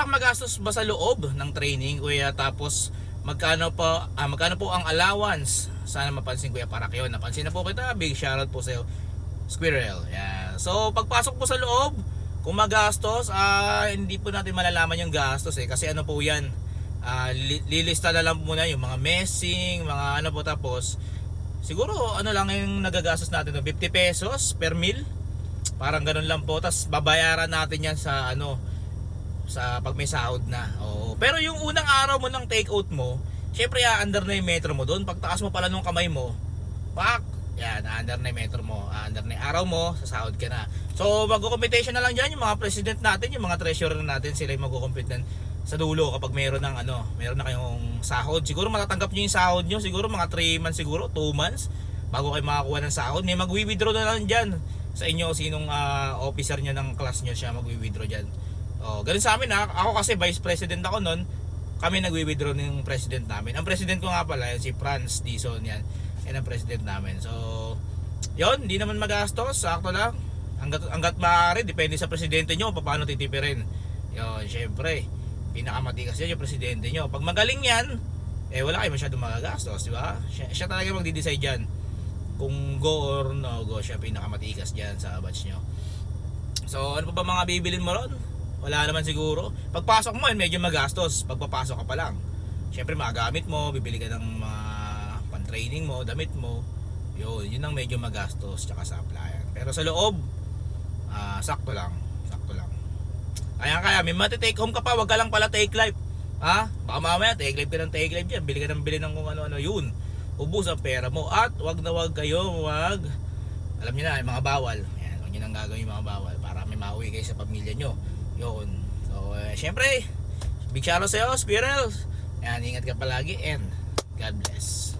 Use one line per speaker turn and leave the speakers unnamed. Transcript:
magastos ba sa loob ng training, kuya? Tapos magkano po ang allowance? Sana mapansin, kuya Parak. Yun, napansin na po kita. Big shoutout po sa iyo, Squirrel. Yeah. So pagpasok po sa loob, kung magastos, hindi po natin malalaman yung gastos kasi ano po yan, lilista na lang muna yung mga messing, mga ano po, tapos siguro ano lang yung nagagastos natin, 50 pesos per meal, parang ganun lang po, tapos babayaran natin yan sa sa pag may sahod na. Oo. Pero yung unang araw mo ng take out mo, syempre under na yung metro mo doon. Pagtaas mo pala nung kamay mo, pak, yan, under na yung metro mo, under na yung araw mo, sasahod ka na. So magko-computation na lang dyan yung mga president natin, yung mga treasurer natin, sila yung magko-compute sa dulo kapag meron na kayong sahod. Siguro matatanggap nyo yung sahod nyo, siguro mga 3 months, siguro 2 months bago kayo makakuha ng sahod. May magwi-withdraw na lang dyan sa inyo, sinong officer nyo ng class nyo, siya magwi-withdraw dyan. Ganun sa amin, ako kasi vice president ako noon, kami nagwi-withdraw ng president namin. Ang president ko nga pala si Franz Dizon, yan ang president namin. So yon, hindi naman magastos, sakto lang, hanggat maaari, depende sa presidente nyo paano titipirin. Yon, syempre pinakamatikas yan yung presidente nyo. Pag magaling yan, wala kayo masyadong magagastos, di ba? Siya talaga magdi-decide dyan kung go or no go. Siya pinakamatikas dyan sa batch nyo. So ano pa ba mga bibilin mo ron? Wala naman siguro. Pagpasok mo medyo magastos, pagpapasok ka pa lang. Syempre magamit mo, bibili ka ng mga pan-training mo, damit mo. Yun ang medyo magastos, tsaka sa applyan. Pero sa loob, sakto lang. Kaya may mati-take home ka pa, wag ka lang pala take life. Baka mamaya take life ka ng take life dyan, bili ng kung ano-ano, yun. Ubus ang pera mo. At wag alam niyo na, yung mga bawal. Ayan, wag niyo nang gagawin yung mga bawal para may mauwi kayo sa pamilya nyo. Yun. So syempre, big shoutout sa iyo, Squirrel. Ayan, ingat ka palagi and God bless.